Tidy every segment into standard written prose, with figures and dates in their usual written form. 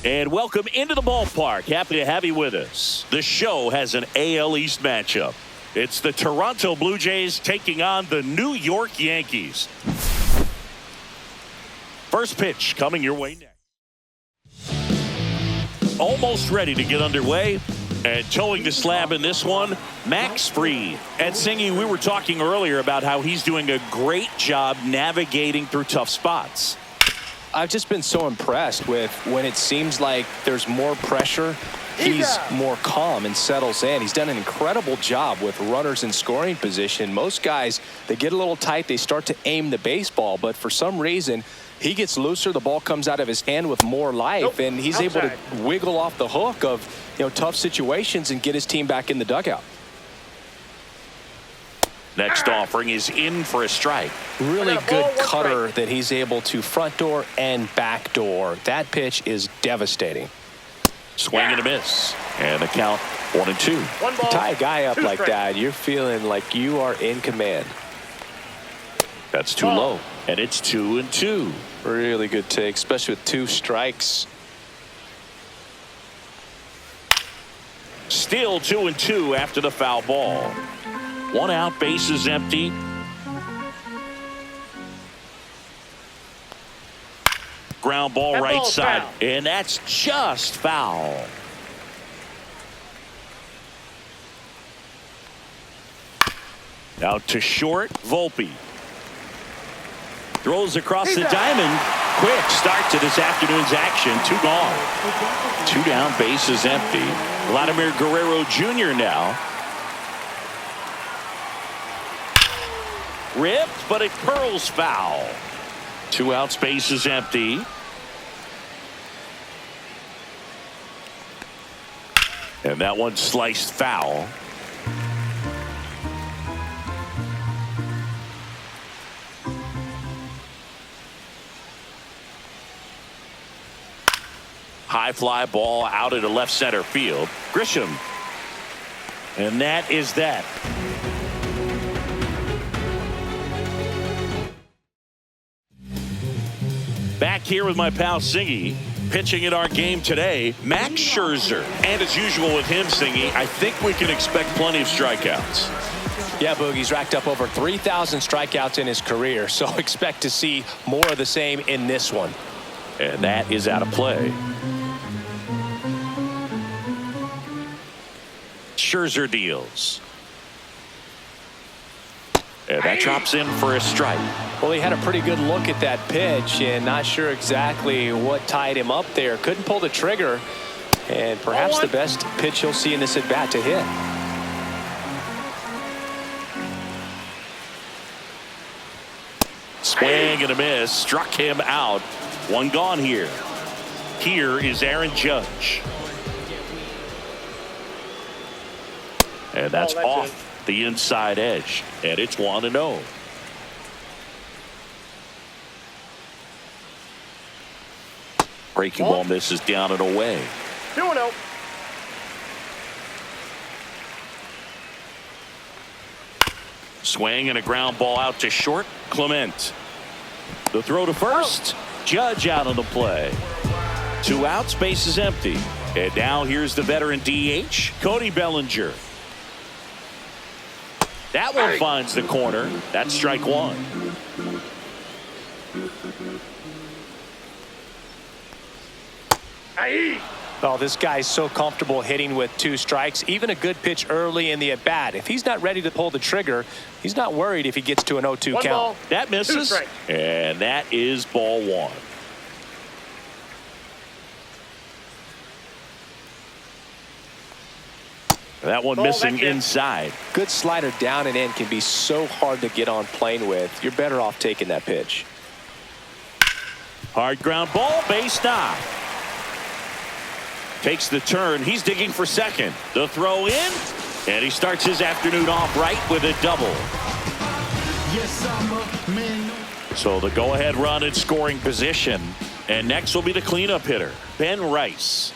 And welcome into the ballpark. Happy to have you with us. The show has an AL East matchup. It's the Toronto Blue Jays taking on the New York Yankees. First pitch coming your way next. Almost ready to get underway. And towing the slab in this one, Max Fried. And Singy, we were talking earlier about how he's doing a great job navigating through tough spots. I've just been so impressed with when it seems like there's more pressure, he's more calm and settles in. He's done an incredible job with runners in scoring position. Most guys, they get a little tight, they start to aim the baseball, but for some reason, he gets looser, the ball comes out of his hand with more life, and he's able to wiggle off the hook of tough situations and get his team back in the dugout. Next offering is in for a strike. Really good cutter that he's able to front door and back door. That pitch is devastating. Swing and a miss. And the count 1-2. You tie a guy up like that, you're feeling like you are in command. That's too low. And it's 2-2. Really good take, especially with 2 strikes. Still 2-2 after the foul ball. 1 out, bases empty. Ground ball right side, and that's just foul. Out to short, Volpe. Throws across the diamond. Quick start to this afternoon's action. 2 gone. 2 down, bases empty. Vladimir Guerrero Jr. now. Ripped, but it curls foul. 2 outs, bases empty. And that one sliced foul. High fly ball out into left center field. Grisham. And that is that. Back here with my pal Singy, pitching in our game today, Max Scherzer. And as usual with him, Singy, I think we can expect plenty of strikeouts. Yeah, Boogie's racked up over 3,000 strikeouts in his career, so expect to see more of the same in this one. And that is out of play. Scherzer deals. And that drops in for a strike. Well, he had a pretty good look at that pitch and not sure exactly what tied him up there. Couldn't pull the trigger, and perhaps the best pitch he'll see in this at bat to hit. Swing and a miss, struck him out. 1 gone here. Here is Aaron Judge. And that's off the inside edge, and it's 1-0. Breaking ball misses down and away. 2-0. Swing and a ground ball out to short. Clement. The throw to first. Judge out on the play. 2 outs, bases empty. And now here's the veteran DH, Cody Bellinger. That one finds the corner. That's strike 1. Oh, this guy's so comfortable hitting with 2 strikes. Even a good pitch early in the at bat. If he's not ready to pull the trigger, he's not worried if he gets to an 0-2 count. Ball, that misses, and that is ball 1. That one missing inside. Good slider down and in can be so hard to get on plane with. You're better off taking that pitch. Hard ground ball, base knock. Takes the turn. He's digging for second. The throw in, and he starts his afternoon off right with a double. So the go-ahead run in scoring position. And next will be the cleanup hitter, Ben Rice.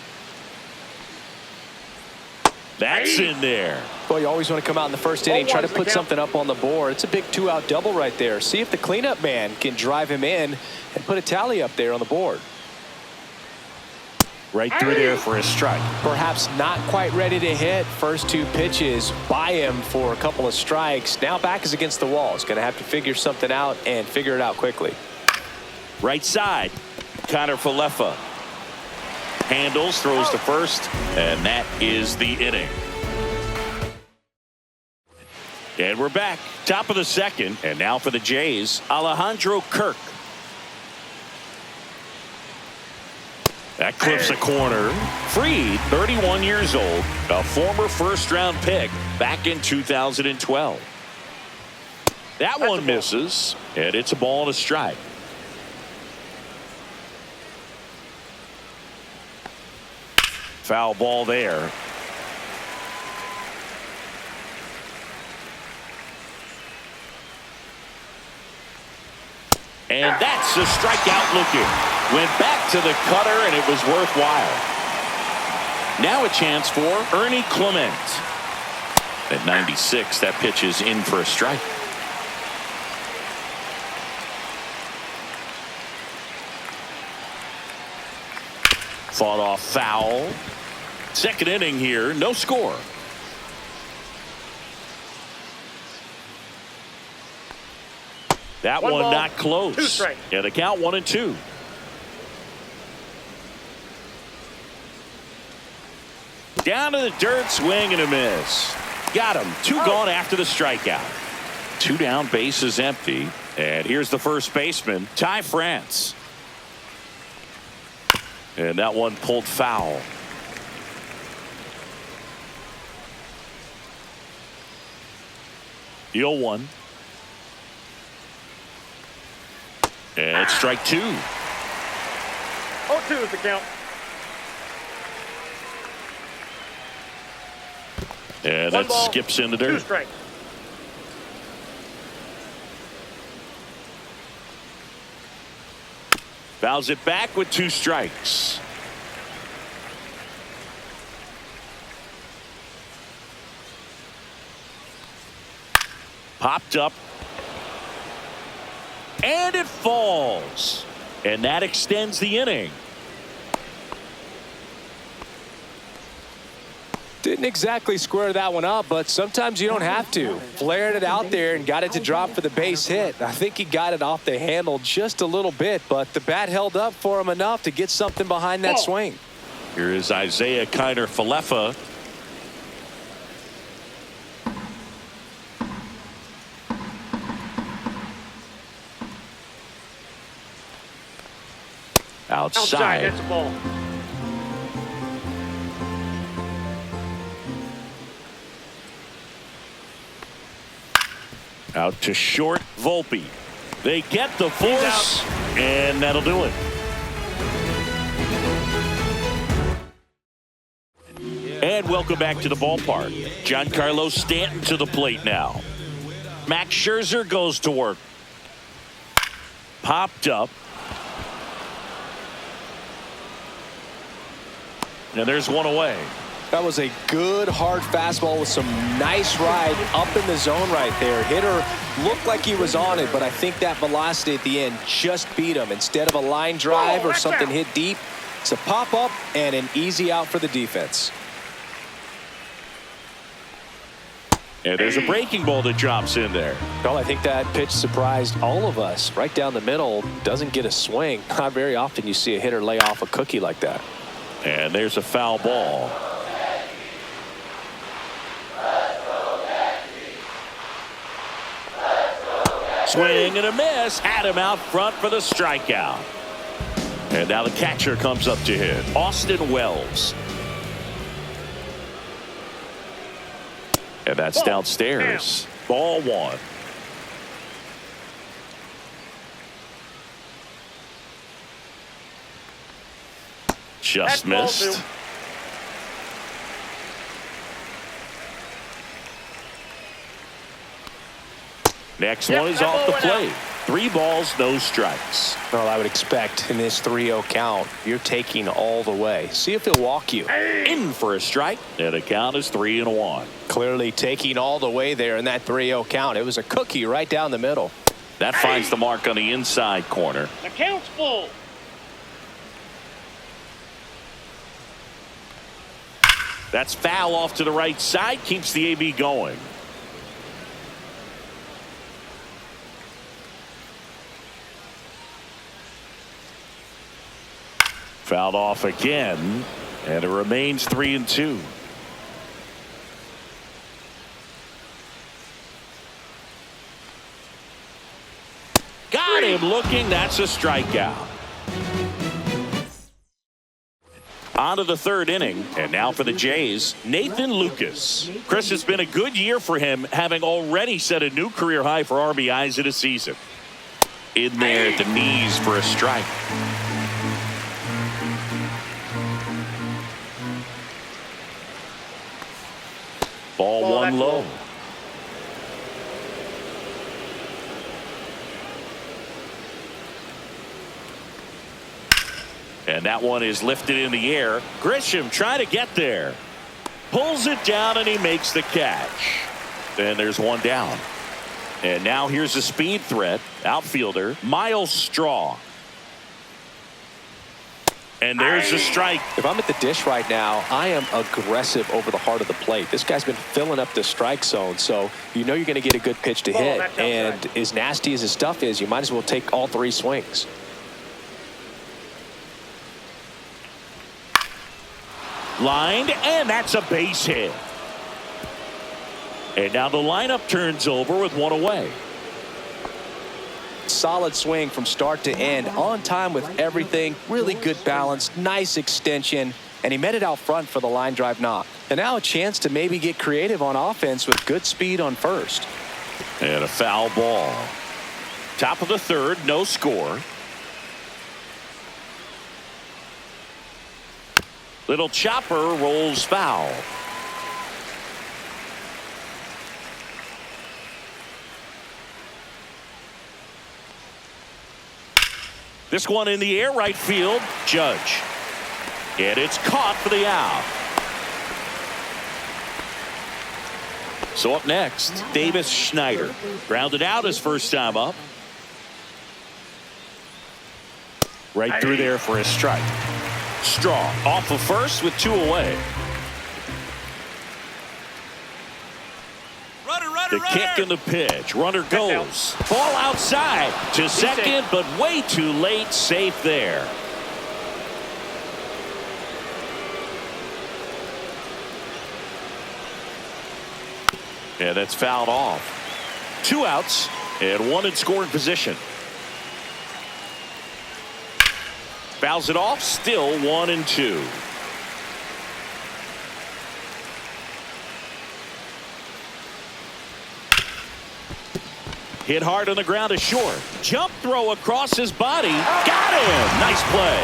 That's in there. Well, you always want to come out in the first inning, try to put something up on the board. It's a big 2-out double right there. See if the cleanup man can drive him in and put a tally up there on the board. Right through there for a strike. Perhaps not quite ready to hit. First two pitches by him for a couple of strikes. Now back is against the wall. He's going to have to figure something out and figure it out quickly. Right side. Connor Falefa handles, throws to first, and that is the inning. And we're back. Top of the second. And now for the Jays, Alejandro Kirk. That clips a corner. Fried, 31 years old, a former first-round pick back in 2012. That one misses, and it's a ball and a strike. Foul ball there. And that's a strikeout looking. Went back to the cutter, and it was worthwhile. Now a chance for Ernie Clement. At 96, that pitch is in for a strike. Fought off foul. Second inning here, no score. That one not close. Yeah, the count 1-2. Down to the dirt, swing and a miss. Got him. Two gone after the strikeout. Two down, base is empty. And here's the first baseman, Ty France. And that one pulled foul. The 0-1. And it's strike two. 0-2 is the count. And that skips in the dirt. 2 strikes. Fouls it back with 2 strikes. Popped up. And it falls. And that extends the inning. Didn't exactly square that one up, but sometimes you don't have to. Flared it out there and got it to drop for the base hit. I think he got it off the handle just a little bit, but the bat held up for him enough to get something behind that swing. Here is Isaiah Kiner Falefa. Outside. That's a ball. Out to short, Volpe. They get the force, and that'll do it. And welcome back to the ballpark. Giancarlo Stanton to the plate now. Max Scherzer goes to work. Popped up. And there's one away. That was a good hard fastball with some nice ride up in the zone right there. Hitter looked like he was on it, but I think that velocity at the end just beat him. Instead of a line drive or something hit deep, it's a pop up and an easy out for the defense. And there's a breaking ball that drops in there. Well, I think that pitch surprised all of us. Right down the middle, doesn't get a swing. Not very often you see a hitter lay off a cookie like that. And there's a foul ball. Swing and a miss. Had him out front for the strikeout. And now the catcher comes up to hit. Austin Wells. And that's downstairs. Ball one. Just missed. Next one is off the plate. 3 balls, no strikes. Well, I would expect in this 3-0 count, you're taking all the way. See if he'll walk you. In for a strike. And the count is 3-1. Clearly taking all the way there in that 3-0 count. It was a cookie right down the middle. That finds the mark on the inside corner. The count's full. That's foul off to the right side. Keeps the AB going. Fouled off again, and it remains 3-2. Got him looking. That's a strikeout. On to the third inning, and now for the Jays, Nathan Lucas. Chris, it's been a good year for him, having already set a new career high for RBIs in a season. In there at the knees for a strike. Ball one low. And that one is lifted in the air. Grisham trying to get there. Pulls it down and he makes the catch. And there's one down. And now here's a speed threat. Outfielder Miles Straw. And there's a strike. If I'm at the dish right now, I am aggressive over the heart of the plate. This guy's been filling up the strike zone, so you know you're going to get a good pitch to hit. And as nasty as his stuff is, you might as well take all three swings. Lined, and that's a base hit. And now the lineup turns over with one away. Solid swing from start to end, on time with everything, really good balance, nice extension, and he met it out front for the line drive knock. And now a chance to maybe get creative on offense with good speed on first. And a foul ball. Top of the third, no score. Little chopper rolls foul. This one in the air, right field, Judge. And it's caught for the out. So up next, Davis Schneider. Grounded out his first time up. Right through there for a strike. Straw off of first with two away. The kick and the pitch. Runner goes. Ball outside to second, but way too late. Safe there. And that's fouled off. 2 outs and 1 in scoring position. Fouls it off. Still 1-2. Hit hard on the ground to short. Jump throw across his body. Got him. Nice play.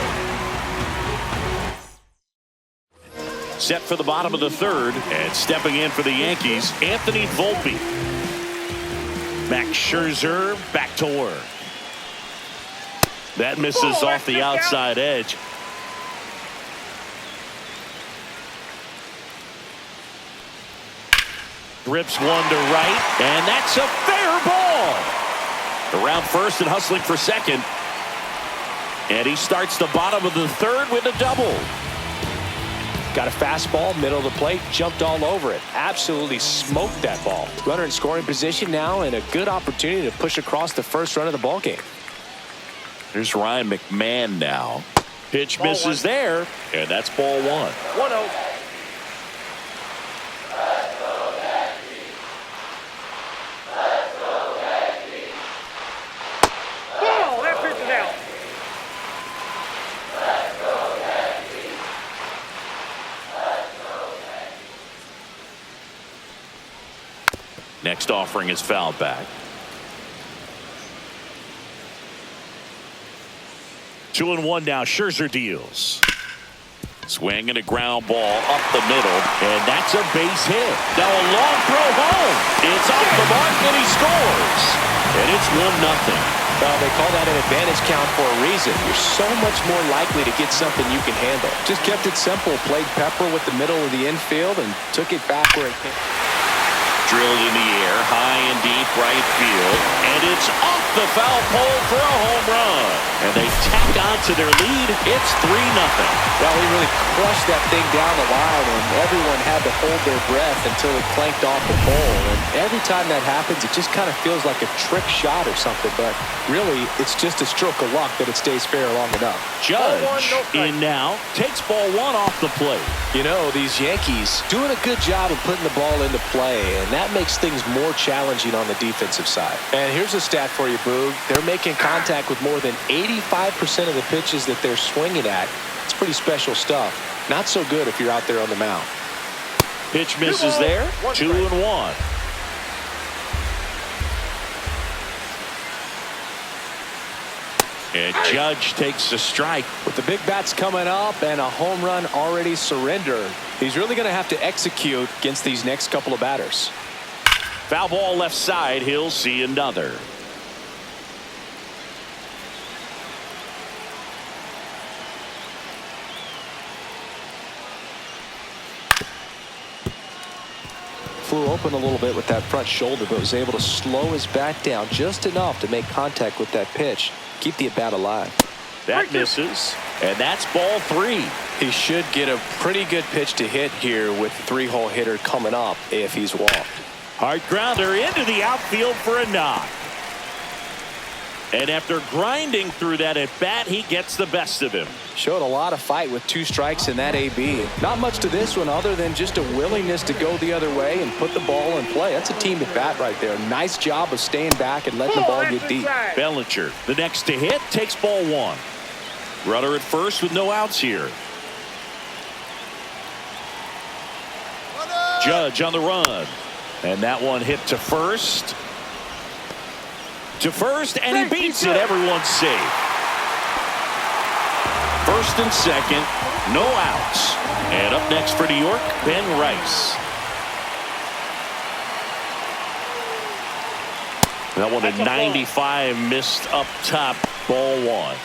Set for the bottom of the third. And stepping in for the Yankees, Anthony Volpe. Max Scherzer back to work. That misses off the outside edge. Rips one to right, and that's a fair ball. Around first and hustling for second. And he starts the bottom of the third with a double. Got a fastball, middle of the plate, jumped all over it. Absolutely smoked that ball. Runner in scoring position now, and a good opportunity to push across the first run of the ball game. Here's Ryan McMahon now. Pitch misses there, and that's ball one. 1-0. Next offering is fouled back. 2-1 now. Scherzer deals. Swing and a ground ball up the middle, and that's a base hit. Now a long throw home. It's off the mark, and he scores. And it's 1-0. Well, they call that an advantage count for a reason. You're so much more likely to get something you can handle. Just kept it simple. Played pepper with the middle of the infield and took it back where it came. Drilled in the air, high and deep right field, and it's off the foul pole for a home run. And they tack on to their lead. It's 3-0. Well, he really crushed that thing down the line, and everyone had to hold their breath until it clanked off the pole. And every time that happens, it just kind of feels like a trick shot or something. But really, it's just a stroke of luck that it stays fair long enough. Judge in now, takes ball 1 off the plate. You know, these Yankees doing a good job of putting the ball into play, and that makes things more challenging on the defensive side. And here's a stat for you, Boog. They're making contact with more than 85% of the pitches that they're swinging at. It's pretty special stuff. Not so good if you're out there on the mound. Pitch misses there. 2-1. And Judge takes the strike. With the big bats coming up and a home run already surrendered, he's really going to have to execute against these next couple of batters. Foul ball left side. He'll see another. Flew open a little bit with that front shoulder, but was able to slow his bat down just enough to make contact with that pitch. Keep the at-bat alive. That misses, and that's ball 3. He should get a pretty good pitch to hit here with the 3-hole hitter coming up if he's walked. Hard grounder into the outfield for a knock. And after grinding through that at bat, he gets the best of him. Showed a lot of fight with 2 strikes in that AB. Not much to this one other than just a willingness to go the other way and put the ball in play. That's a team at bat right there. Nice job of staying back and letting the ball get deep. Bellinger, the next to hit, takes ball 1. Runner at first with no outs here. Judge on the run. And that one hit to first. And he beats it. Everyone's safe. First and second, no outs. And up next for New York, Ben Rice. That one at 95, missed up top, ball 1.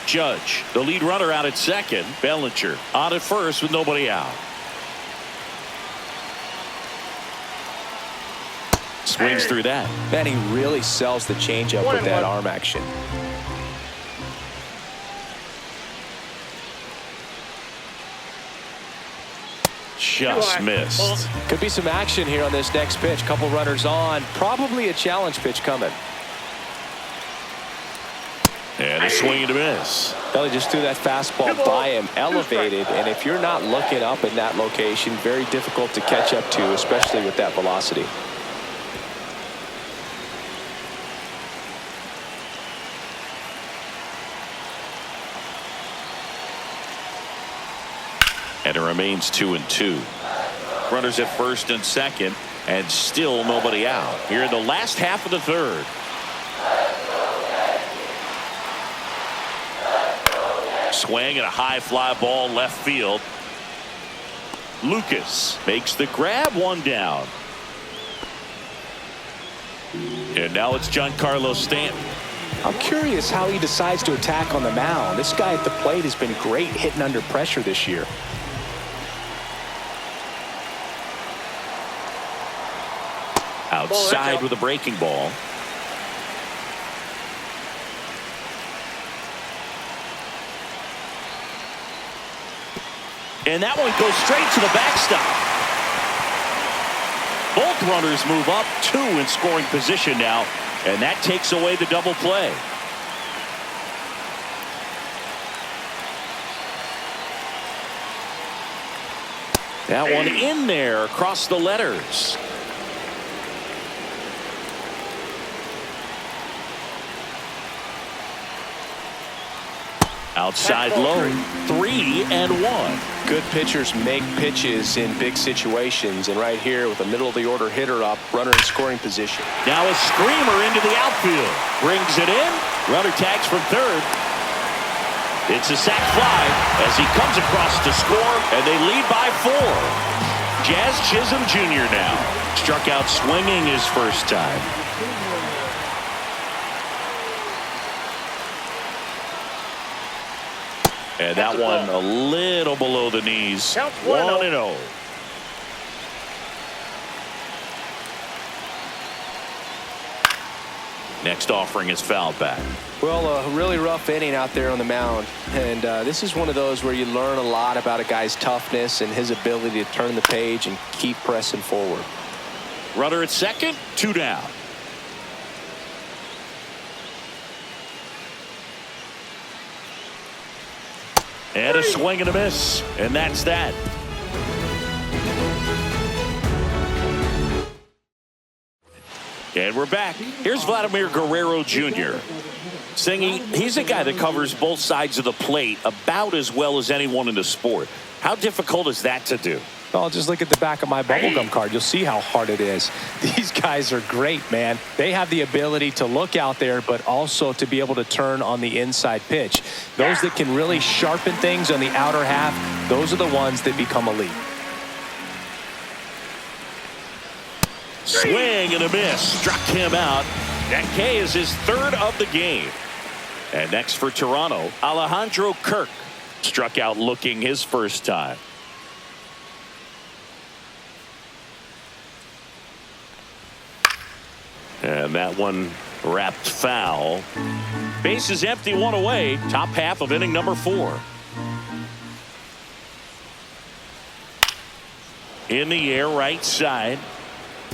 Judge, the lead runner out at second. Bellinger on at first with nobody out. Swings through that. Man, he really sells the changeup with that arm action. Just missed. Could be some action here on this next pitch. Couple runners on. Probably a challenge pitch coming. And a swing and a miss. Belly just threw that fastball by him, elevated, and if you're not looking up in that location, very difficult to catch up to, especially with that velocity. And it remains 2-2. Runners at first and second, and still nobody out. Here in the last half of the third. Swing and a high fly ball left field. Lucas makes the grab, 1 down. And now it's Giancarlo Stanton. I'm curious how he decides to attack on the mound. This guy at the plate has been great hitting under pressure this year. Outside with a breaking ball. And that one goes straight to the backstop. Both runners move up, 2 in scoring position now, and that takes away the double play. That one in there across the letters. Outside low, 3-1. Good pitchers make pitches in big situations, and right here with a middle of the order hitter up, runner in scoring position. Now a screamer into the outfield, brings it in. Runner tags from third. It's a sac fly as he comes across to score, and they lead by 4. Jazz Chisholm Jr. now struck out swinging his first time. And that one a little below the knees. 1-0. Next offering is fouled back. Well, a really rough inning out there on the mound. And this is one of those where you learn a lot about a guy's toughness and his ability to turn the page and keep pressing forward. Runner at second, 2 down. And a swing and a miss. And that's that. And we're back. Here's Vladimir Guerrero Jr. Singing, he's a guy that covers both sides of the plate about as well as anyone in the sport. How difficult is that to do? Well, just look at the back of my bubblegum card. You'll see how hard it is. These guys are great, man. They have the ability to look out there, but also to be able to turn on the inside pitch. Those that can really sharpen things on the outer half, those are the ones that become elite. Swing and a miss. Struck him out. That K is his 3rd of the game. And next for Toronto, Alejandro Kirk. Struck out looking his first time. And that one wrapped foul. Base is empty, 1 away. Top half of inning number 4. In the air, right side.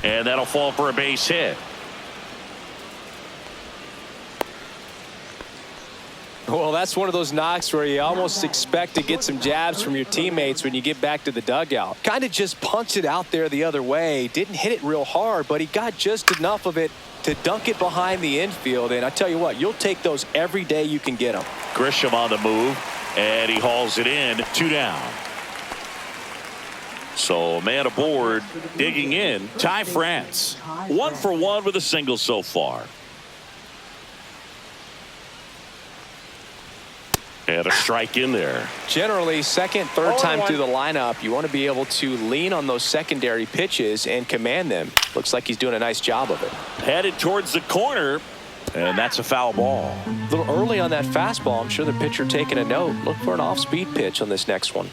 And that'll fall for a base hit. Well, that's one of those knocks where you almost expect to get some jabs from your teammates when you get back to the dugout. Kind of just punched it out there the other way. Didn't hit it real hard, but he got just enough of it to dunk it behind the infield. And I tell you what, you'll take those every day you can get them. Grisham on the move, and he hauls it in. 2 down. So man aboard, digging in, Ty France. 1 for 1 with a single so far. And a strike in there. Generally, second, third time through the lineup, you want to be able to lean on those secondary pitches and command them. Looks like he's doing a nice job of it. Headed towards the corner, and that's a foul ball. A little early on that fastball. I'm sure the pitcher taking a note. Look for an off-speed pitch on this next one.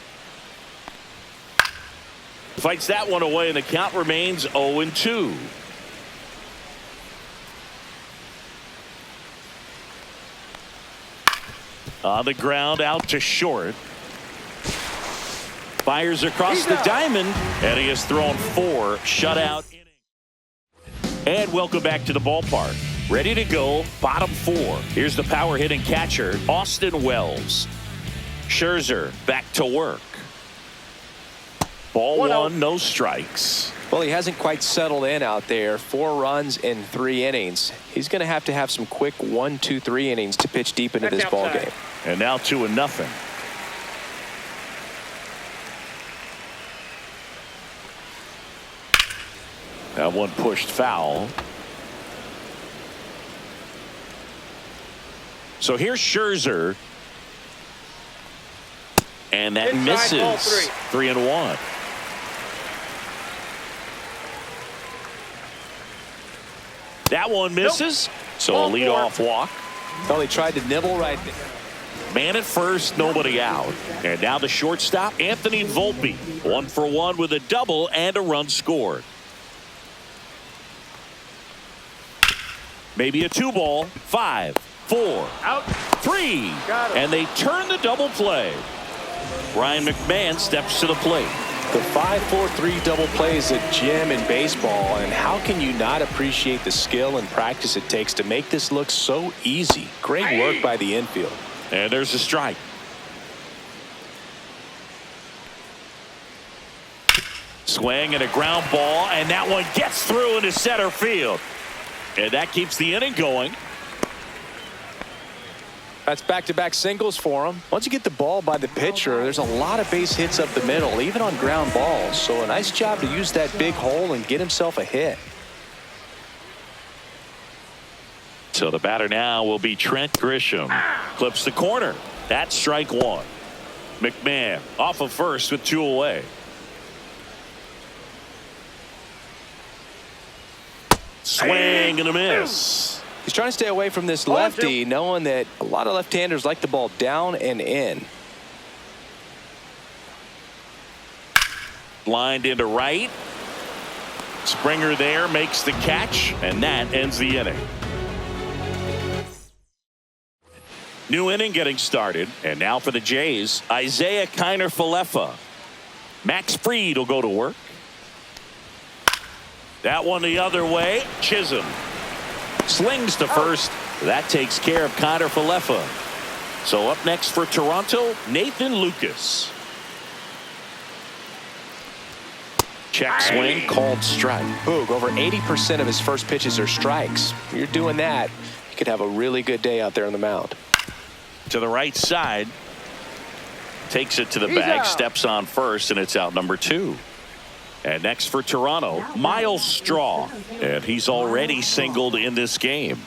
Fights that one away, and the count remains 0-2. On the ground, out to short. Fires across the diamond, and he has thrown 4 shutout innings. And welcome back to the ballpark. Ready to go, bottom 4. Here's the power hitting catcher, Austin Wells. Scherzer back to work. Ball 1, no strikes. Well, he hasn't quite settled in out there. 4 runs in 3 innings. He's going to have some quick 1, 2, 3 innings to pitch deep into this ball game. And now 2-0. That one pushed foul. So here's Scherzer. And that misses. 3-1. That one misses. So a leadoff walk. Well, he tried to nibble right there. Man at first, nobody out. And now the shortstop, Anthony Volpe. 1 for 1 with a double and a run scored. Maybe a 2-ball. 5, 4, out, 3. And they turn the double play. Ryan McMahon steps to the plate. The 5-4-3 double play is a gem in baseball, and how can you not appreciate the skill and practice it takes to make this look so easy? Great work by the infield. And there's a strike. Swing and a ground ball, and that one gets through into center field. And that keeps the inning going. That's back-to-back singles for him. Once you get the ball by the pitcher, there's a lot of base hits up the middle, even on ground balls. So a nice job to use that big hole and get himself a hit. So the batter now will be Trent Grisham. Clips the corner. That's strike 1. McMahon off of first with 2 away. Swing and a miss. He's trying to stay away from this lefty, knowing that a lot of left-handers like the ball down and in. Lined into right. Springer there makes the catch, and that ends the inning. New inning getting started. And now for the Jays, Isaiah Kiner-Falefa. Max Fried will go to work. That one the other way. Chisholm slings to first. That takes care of Kiner-Falefa. So up next for Toronto, Nathan Lucas. Check swing, called strike. Boog, over 80% of his first pitches are strikes. You're doing that, you could have a really good day out there on the mound. To the right side. Takes it to the bag, steps on first, and it's out number 2. And next for Toronto, Miles Straw. And he's already singled in this game.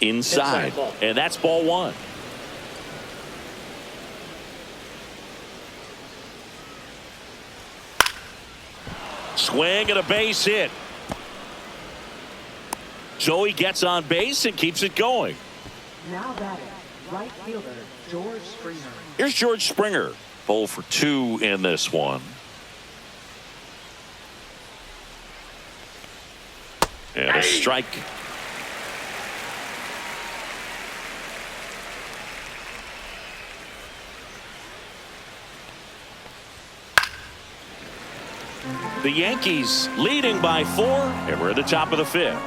Inside. And that's ball 1. Swing and a base hit. So he gets on base and keeps it going. Now batting, right fielder George Springer. Here's George Springer. 0 for 2 in this one. And a strike. The Yankees leading by 4, and we're at the top of the 5th.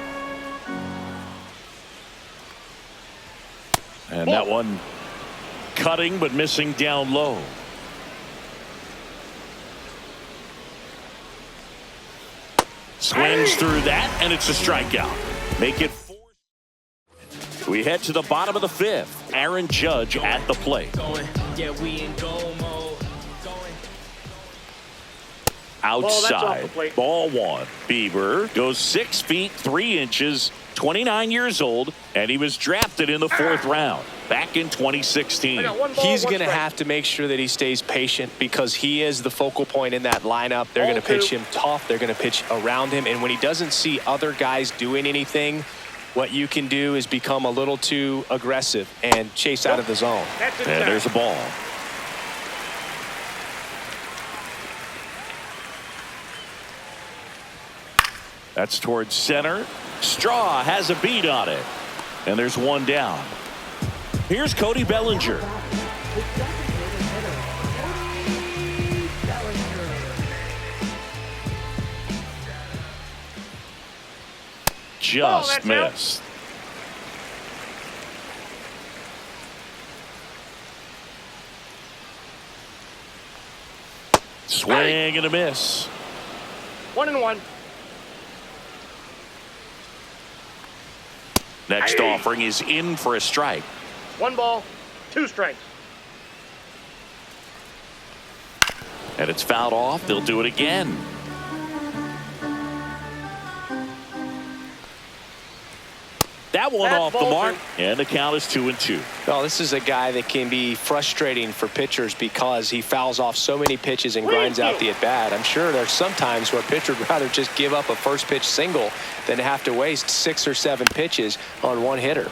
And that one cutting but missing down low. Swings through that, and it's a strikeout. Make it 4. We head to the bottom of the 5th. Aaron Judge at the plate. Yeah, we in goal mode. Outside. Ball 1. Bieber goes 6 feet 3 inches, 29 years old, and he was drafted in the 4th round back in 2016. He's going to have to make sure that he stays patient because he is the focal point in that lineup. They're going to pitch him tough. They're going to pitch around him. And when he doesn't see other guys doing anything, what you can do is become a little too aggressive and chase out of the zone. And there's a ball. That's towards center. Straw has a beat on it. And there's one down. Here's Cody Bellinger. Just missed. Swing and a miss. 1-1. Next offering is in for a strike. 1 ball, 2 strikes. And it's fouled off. They'll do it again. That one off the mark, and the count is 2-2. Well, this is a guy that can be frustrating for pitchers because he fouls off so many pitches and grinds out the at-bat. I'm sure there's some times where a pitcher would rather just give up a first pitch single than have to waste 6 or 7 pitches on one hitter.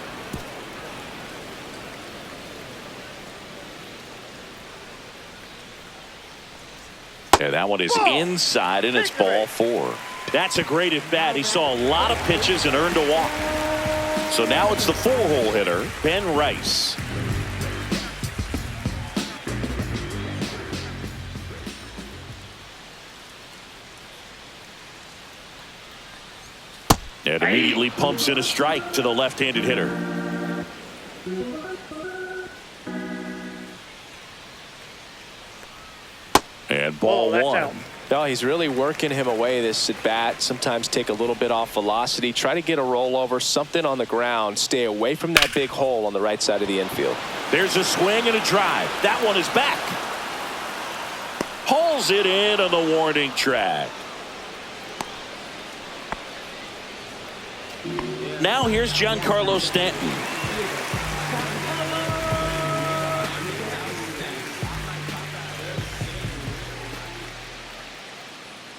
And that one is inside, and it's ball 4. That's a great at-bat. He saw a lot of pitches and earned a walk. So now it's the 4-hole hitter, Ben Rice. And immediately pumps in a strike to the left-handed hitter. And ball 1. No, he's really working him away this at bat. Sometimes take a little bit off velocity. Try to get a rollover, something on the ground. Stay away from that big hole on the right side of the infield. There's a swing and a drive. That one is back. Hauls it in on the warning track. Now here's Giancarlo Stanton.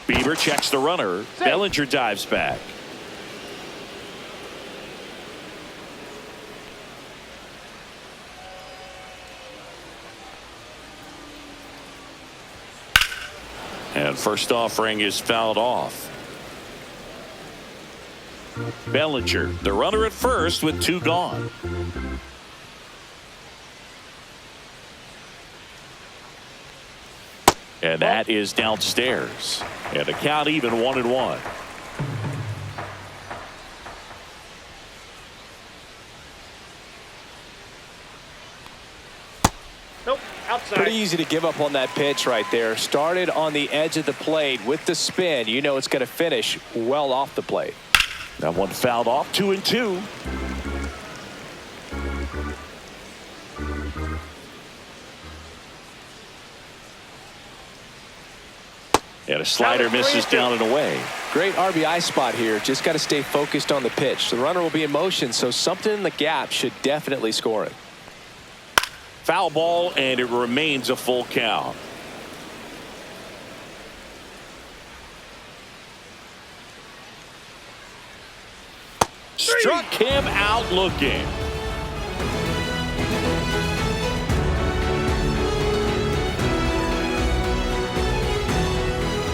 Bieber checks the runner. Bellinger dives back. And first offering is fouled off. Bellinger, the runner at first with 2 gone. And that is downstairs. And the count even 1-1. Nope, outside. Pretty easy to give up on that pitch right there. Started on the edge of the plate with the spin. You know it's going to finish well off the plate. That one fouled off. 2-2. And a slider misses down and away. Great RBI spot here. Just got to stay focused on the pitch. The runner will be in motion, so something in the gap should definitely score it. Foul ball, and it remains a full count. Struck him out looking.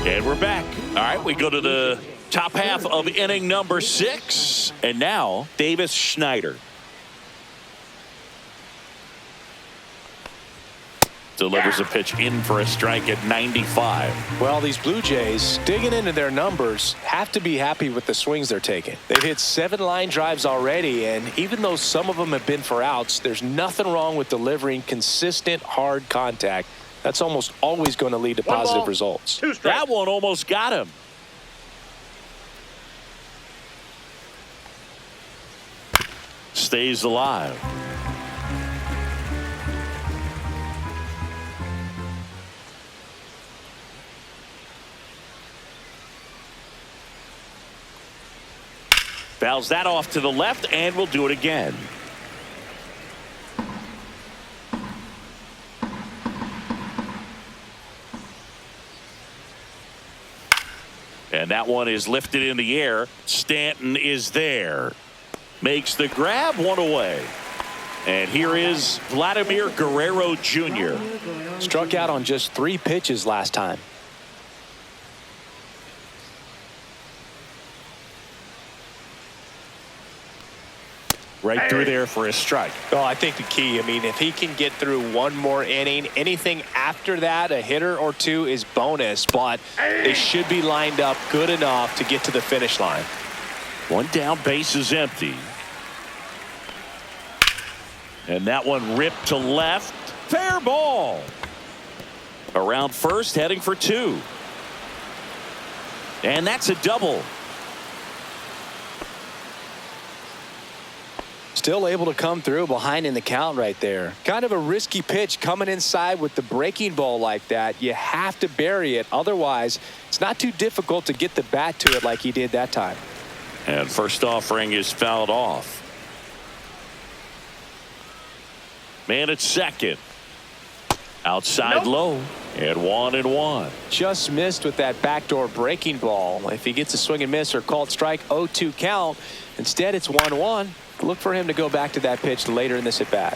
And we're back. All right, we go to the top half of inning number 6. And now, Davis Schneider. Delivers a pitch in for a strike at 95. Well, these Blue Jays, digging into their numbers, have to be happy with the swings they're taking. They've hit 7 line drives already, and even though some of them have been for outs, there's nothing wrong with delivering consistent, hard contact. That's almost always going to lead to positive results. That one almost got him. Stays alive. Fouls that off to the left, and we'll do it again. And that one is lifted in the air. Stanton is there. Makes the grab, 1 away. And here is Vladimir Guerrero Jr. Struck out on just 3 pitches last time. Right through there for a strike. Well, I think the key, I mean, if he can get through 1 more inning, anything after that, a hitter or 2 is bonus, but they should be lined up good enough to get to the finish line. 1 down, base is empty. And that one ripped to left. Fair ball. Around first, heading for 2. And that's a double. Still able to come through behind in the count right there. Kind of a risky pitch coming inside with the breaking ball like that. You have to bury it. Otherwise, it's not too difficult to get the bat to it like he did that time. And first offering is fouled off. Man at second. Outside low. And 1-1. Just missed with that backdoor breaking ball. If he gets a swing and miss or called strike, 0-2 count. Instead, it's 1-1. Look for him to go back to that pitch later in this at bat.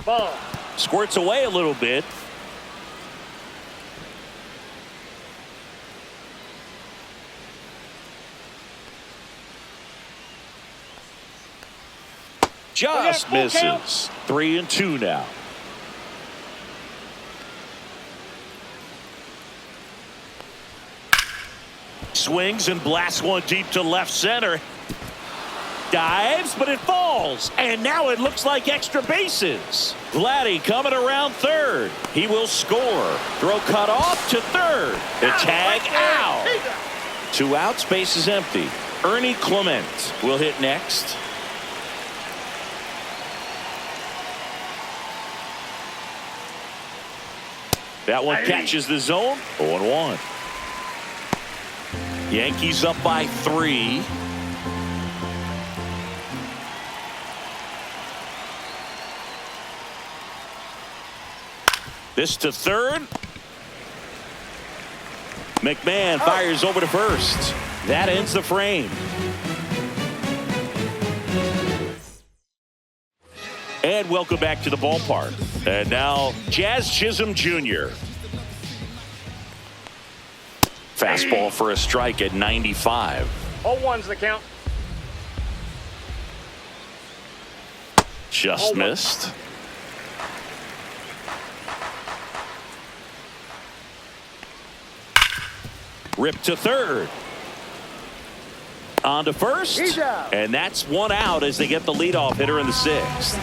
Ball. Squirts away a little bit. Just misses. 3-2 now. Swings and blasts one deep to left center. Dives, but it falls. And now it looks like extra bases. Vladdy coming around third. He will score. Throw cut off to third. The tag out. 2 outs, base is empty. Ernie Clement will hit next. That one catches the zone. 0-1. Yankees up by 3. This to third. McMahon fires over to first. That ends the frame. And welcome back to the ballpark. And now Jazz Chisholm Jr. Fastball for a strike at 95. 0-1's the count. Just missed. Ripped to third. On to first. And that's one out as they get the leadoff hitter in the sixth.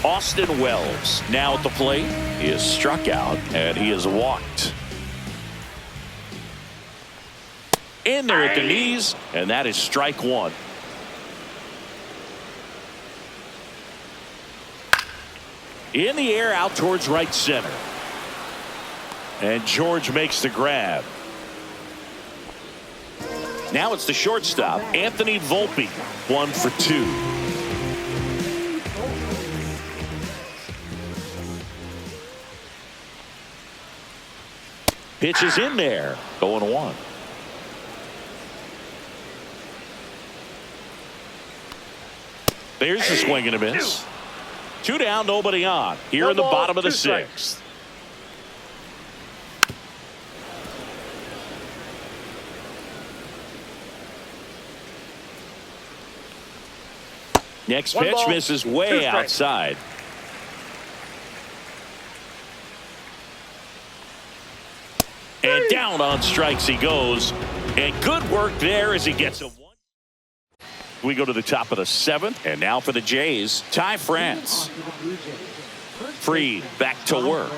Austin Wells now at the plate. He is struck out and he is walked. In there at the knees, and that is strike one. In the air out towards right center. And George makes the grab. Now it's the shortstop, Anthony Volpe, 1 for 2. Pitch is in there, 0-1. There's the swing and a miss. 2 down, nobody on. Here in the bottom of the sixth. Next pitch misses way outside. And down on strikes he goes. And good work there as he gets a 1. We go to the top of the 7th. And now for the Jays, Ty France. Freed back to work.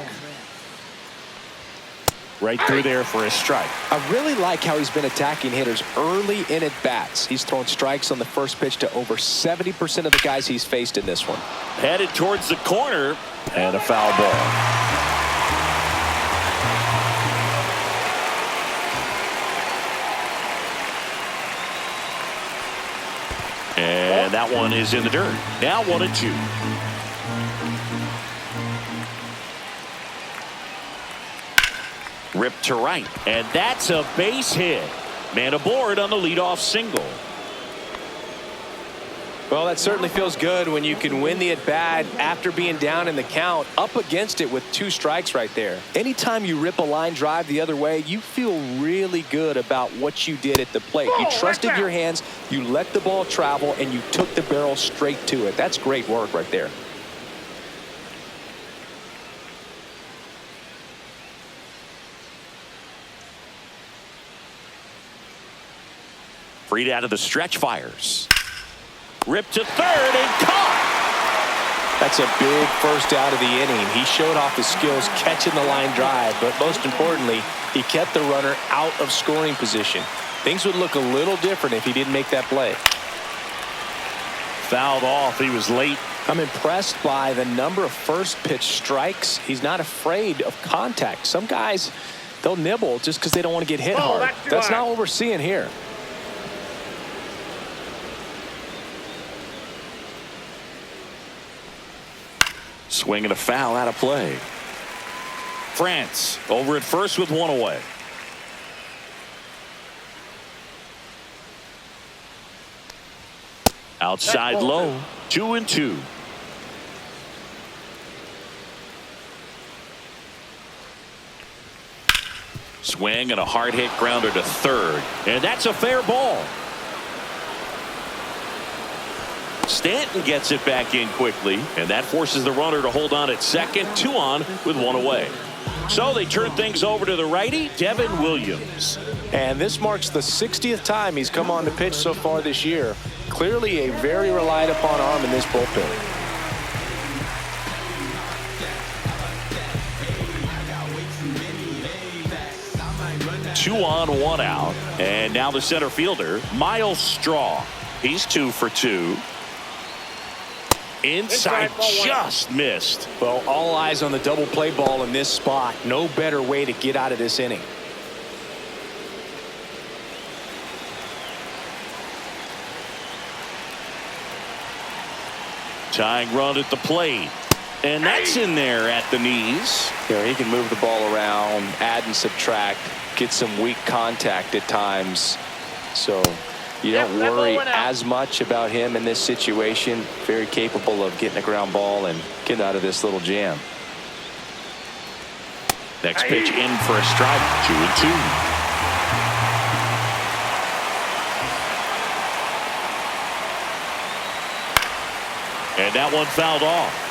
Right through there for a strike. I really like how he's been attacking hitters early in at bats. He's thrown strikes on the first pitch to over 70% of the guys he's faced in this one. Headed towards the corner and a foul ball. And that one is in the dirt. Now 1-2. Ripped to right, and that's a base hit. Man aboard on the leadoff single. Well, that certainly feels good when you can win the at-bat after being down in the count, up against it with 2 strikes right there. Anytime you rip a line drive the other way, you feel really good about what you did at the plate. You trusted your hands, you let the ball travel, and you took the barrel straight to it. That's great work right there. Freed out of the stretch, fires. Ripped to third and caught. That's a big first out of the inning. He showed off his skills catching the line drive, but most importantly, he kept the runner out of scoring position. Things would look a little different if he didn't make that play. Fouled off. He was late. I'm impressed by the number of first pitch strikes. He's not afraid of contact. Some guys, they'll nibble just because they don't want to get hit hard. That's not what we're seeing here. Swing and a foul out of play. France over at first with 1 away. Outside low, 2-2. Swing and a hard hit grounder to third, and that's a fair ball. Stanton gets it back in quickly, and that forces the runner to hold on at second. 2 on with 1 away. So they turn things over to the righty, Devin Williams. And this marks the 60th time he's come on the pitch so far this year. Clearly a very relied upon arm in this bullpen. Two on, 1 out. And now the center fielder, Miles Straw. He's 2 for 2. Inside just missed. Well, all eyes on the double play ball in this spot. No better way to get out of this inning. Tying run at the plate. And that's in there at the knees. You know, he can move the ball around, add and subtract, get some weak contact at times. So you don't worry as much about him in this situation. Very capable of getting a ground ball and getting out of this little jam. Next pitch in for a strike. 2-2. And that one fouled off.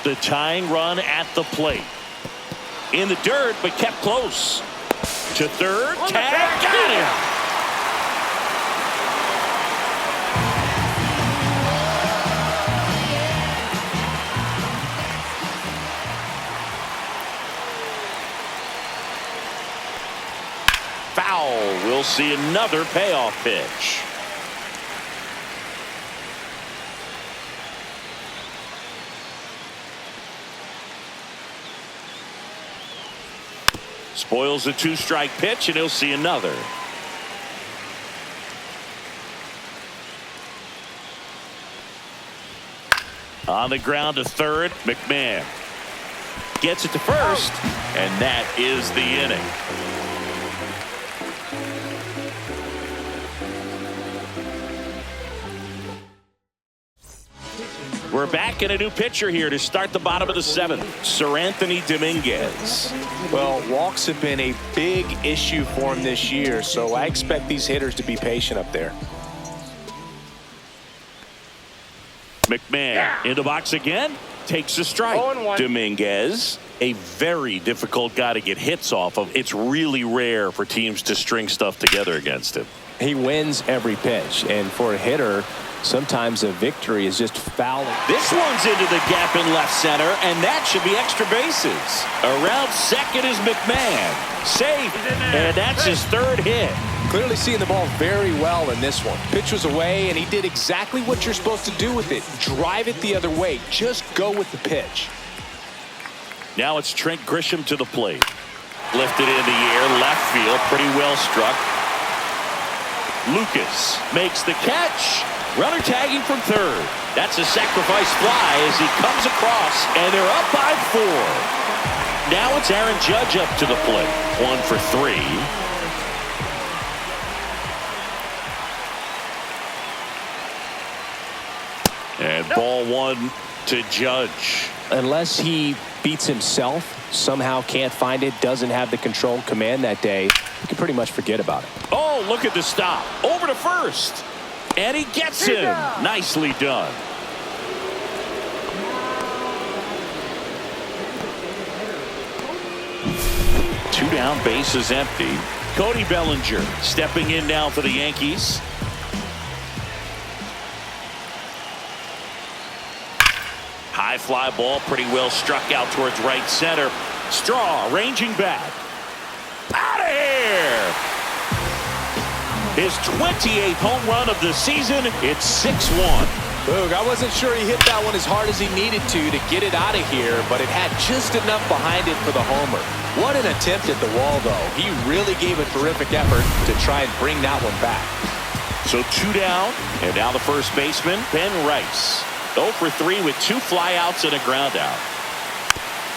The tying run at the plate. In the dirt, but kept close. To third. Tag. Got him. Foul. We'll see another payoff pitch. Spoils a two-strike pitch, and he'll see another. On the ground to third, McMahon gets it to first, and that is the inning. We're back in a new pitcher here to start the bottom of the seventh. Sir Anthony Dominguez. Well, walks have been a big issue for him this year, so I expect these hitters to be patient up there. McMahon in the box again. Takes a strike. 0-1. Dominguez, a very difficult guy to get hits off of. It's really rare for teams to string stuff together against him. He wins every pitch, and for a hitter, sometimes a victory is just fouling. This one's into the gap in left center, and that should be extra bases. Around second is McMahon. Safe, and that's his third hit. Clearly seeing the ball very well in this one. Pitch was away, and he did exactly what you're supposed to do with it. Drive it the other way. Just go with the pitch. Now it's Trent Grisham to the plate. Lifted in the air, left field, pretty well struck. Lucas makes the catch. Runner tagging from third. That's a sacrifice fly as he comes across, and they're up by 4. Now it's Aaron Judge up to the plate. 1 for 3. And ball 1 to Judge. Unless he beats himself, somehow can't find it, doesn't have the control command that day, you can pretty much forget about it. Oh, look at the stop. Over to first. And he gets him. Nicely done. Two down, base is empty. Cody Bellinger stepping in now for the Yankees. High fly ball, pretty well struck out towards right center. Straw ranging back. Out of here! His 28th home run of the season. It's 6-1. Boog, I wasn't sure he hit that one as hard as he needed to get it out of here, but it had just enough behind it for the homer. What an attempt at the wall, though. He really gave a terrific effort to try and bring that one back. So 2 down, and now the first baseman, Ben Rice. 0 for 3 with 2 flyouts and a ground out.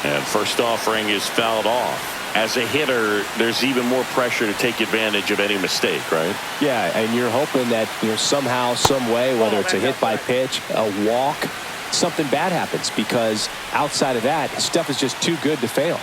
And first offering is fouled off. As a hitter, there's even more pressure to take advantage of any mistake, right? Yeah, and you're hoping that somehow, some way, whether it's a hit by pitch, a walk, something bad happens, because outside of that, stuff is just too good to fail.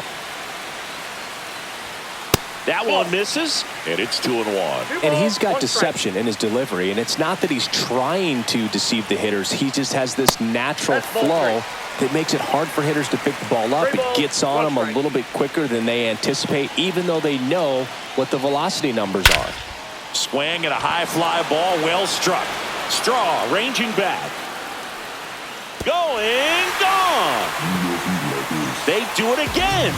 That one misses, and it's 2-1. And he's got deception in his delivery, and it's not that he's trying to deceive the hitters. He just has this natural flow that makes it hard for hitters to pick the ball up. It gets on them a little bit quicker than they anticipate, even though they know what the velocity numbers are. Swing and a high fly ball, well struck. Straw ranging back. Going, gone. They do it again.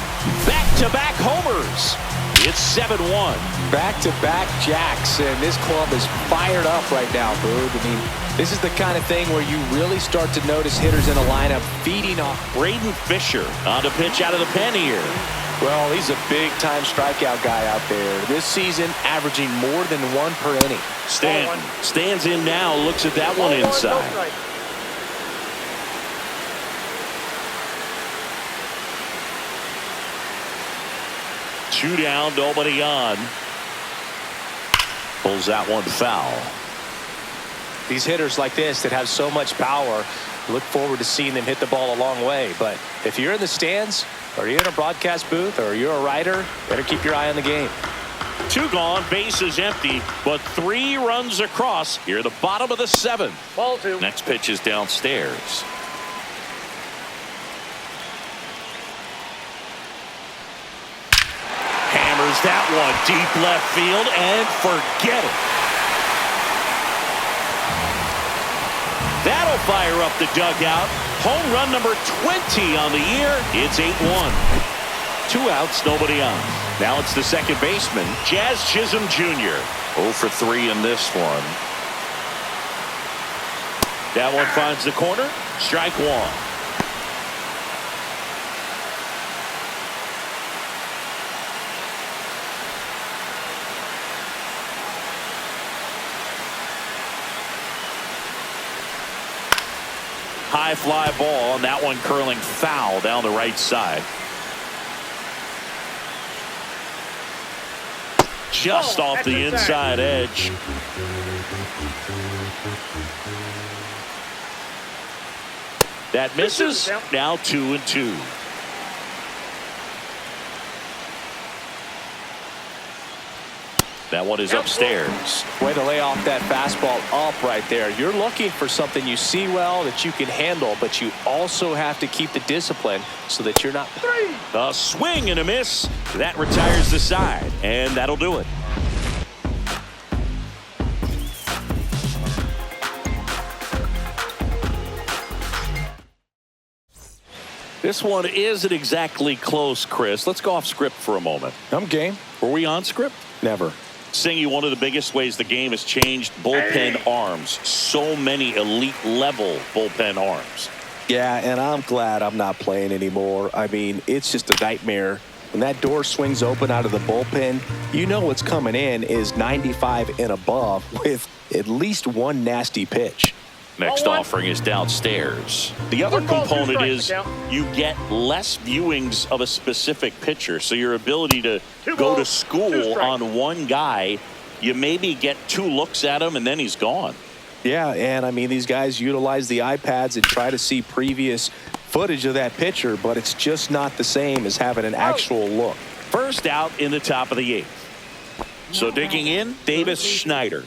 Back-to-back homers. It's 7-1. Back-to-back jacks, and this club is fired up right now, Boog. I mean, this is the kind of thing where you really start to notice hitters in a lineup feeding off. Braden Fisher on the pitch out of the pen here. Well, he's a big-time strikeout guy out there. This season, averaging more than 1 per inning. Stanton stands in now, looks at that one inside. Two down, nobody on. Pulls that one foul. These hitters like this that have so much power, look forward to seeing them hit the ball a long way. But if you're in the stands, Are you in a broadcast booth or you're a writer? Better keep your eye on the game. 2 gone, bases empty, but 3 runs across here, the bottom of the 7th. Ball 2. Next pitch is downstairs. Hammers that one deep left field and forget it. That'll fire up the dugout. Home run number 20 on the year. It's 8-1. 2 outs, nobody on. Now it's the second baseman, Jazz Chisholm Jr. 0 for 3 in this one. That one finds the corner. Strike 1. High fly ball, and that one curling foul down the right side. Just off the inside edge. That misses. Now 2-2. That one is upstairs. Way to lay off that fastball up right there. You're looking for something you see well that you can handle, but you also have to keep the discipline so that you're not. A swing and a miss. That retires the side, and that'll do it. This one isn't exactly close, Chris. Let's go off script for a moment. I'm game. Were we on script? Never. Singy, one of the biggest ways the game has changed, bullpen arms. So many elite level bullpen arms. Yeah, and I'm glad I'm not playing anymore. I mean, it's just a nightmare. When that door swings open out of the bullpen, you know what's coming in is 95 and above with at least one nasty pitch. Next offering is downstairs. The other component is you get less viewings of a specific pitcher. So your ability to go to school on one guy, you maybe get 2 looks at him and then he's gone. Yeah, and I mean, these guys utilize the iPads and try to see previous footage of that pitcher, but it's just not the same as having an actual look. First out in the top of the 8th. So digging in, Davis Schneider.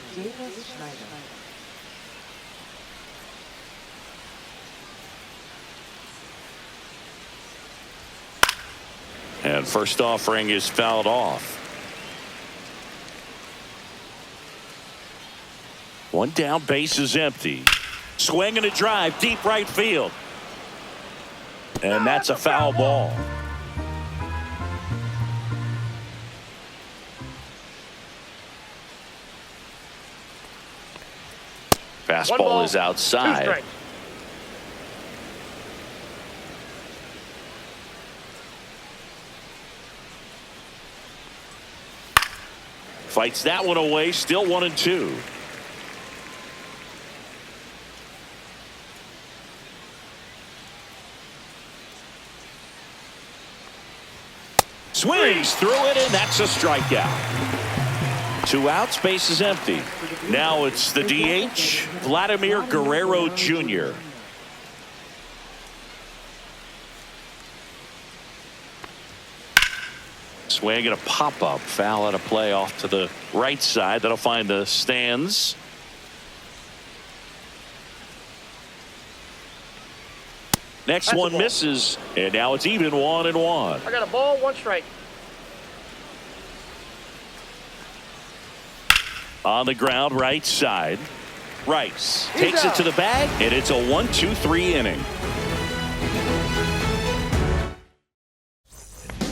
And first offering is fouled off. 1 down, base is empty. Swing and a drive, deep right field. And that's a foul ball. Fastball is outside. Fights that one away, still 1-2. Swings through it, and that's a strikeout. 2 outs, base is empty. Now it's the DH, Vladimir Guerrero Jr. Swing and a pop-up, foul out of play off to the right side. That'll find the stands. Next one misses, and now it's even 1-1. I got a ball, 1 strike. On the ground, right side. Rice takes it to the bag, and it's a 1-2-3 inning.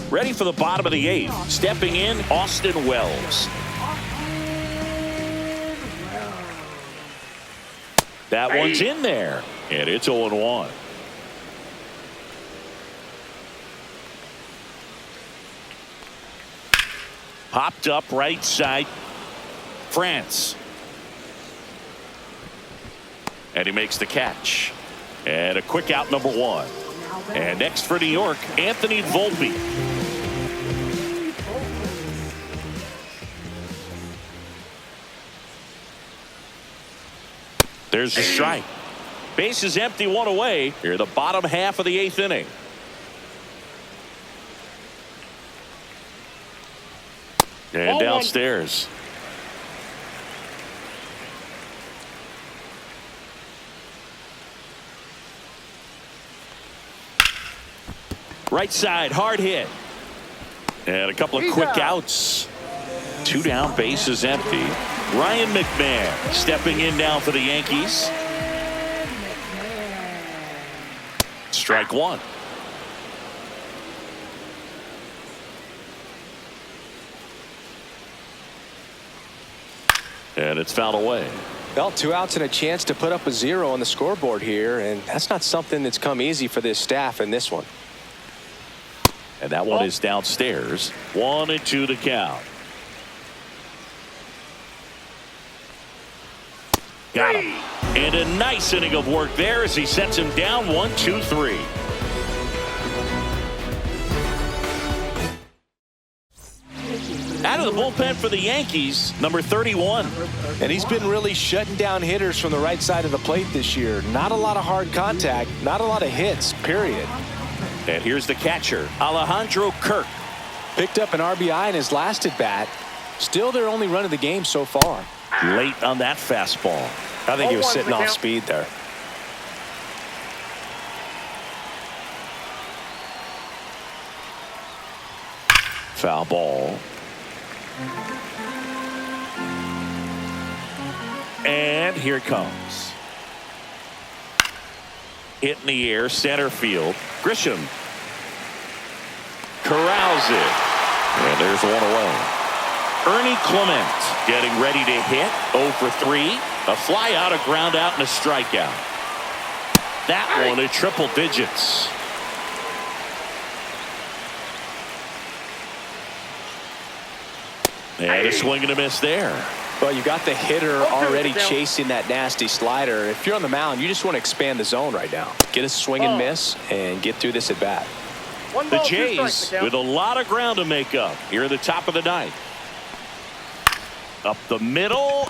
Ready for the bottom of the 8th. Stepping in, Austin Wells. That one's in there, and it's 0-1. Popped up right side. France. And he makes the catch. And a quick out, number 1. And next for New York, Anthony Volpe. There's the strike. Base is empty, 1 away. Here, the bottom half of the 8th inning. And Ball downstairs. Right side, hard hit. And a couple of He's quick out. outs. 2 down, bases empty. Ryan McMahon stepping in now for the Yankees. Strike 1. And it's fouled away. Well, 2 outs and a chance to put up a 0 on the scoreboard here, and that's not something that's come easy for this staff in this one. And that one is downstairs. 1-2 the count. Got him. And a nice inning of work there as he sets him down 1-2-3. Out of the bullpen for the Yankees, number 31. And he's been really shutting down hitters from the right side of the plate this year. Not a lot of hard contact, not a lot of hits, period. And here's the catcher, Alejandro Kirk. Picked up an RBI in his last at bat. Still their only run of the game so far. Late on that fastball. I think he was 0-1 sitting the off count. speed there. Foul ball. And here it comes. Hit in the air, center field. Grisham corrals it. And there's one away. Ernie Clement getting ready to hit. 0 for 3. A fly out, a ground out, and a strikeout. That one at triple digits. And a swing and a miss there. Well, you got the hitter already chasing that nasty slider. If you're on the mound, you just want to expand the zone right now. Get a swing and miss and get through this at bat. The Jays with a lot of ground to make up here at the top of the ninth. Up the middle.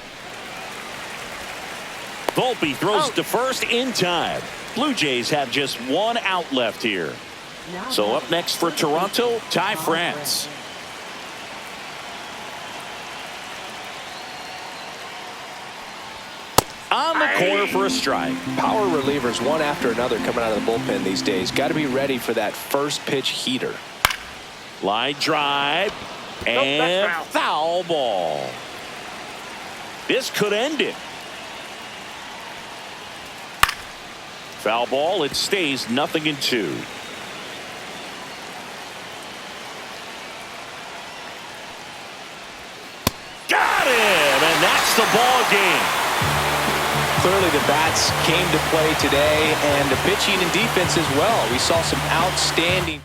Volpe throws to first in time. Blue Jays have just 1 out left here. So up next for Toronto, Ty France. On the corner for a strike. Power relievers one after another coming out of the bullpen these days. Got to be ready for that first pitch heater. Line drive and that's foul ball. This could end it. Foul ball. It stays 0-2. Got him, and that's the ball game. Clearly the bats came to play today, and the pitching and defense as well. We saw some outstanding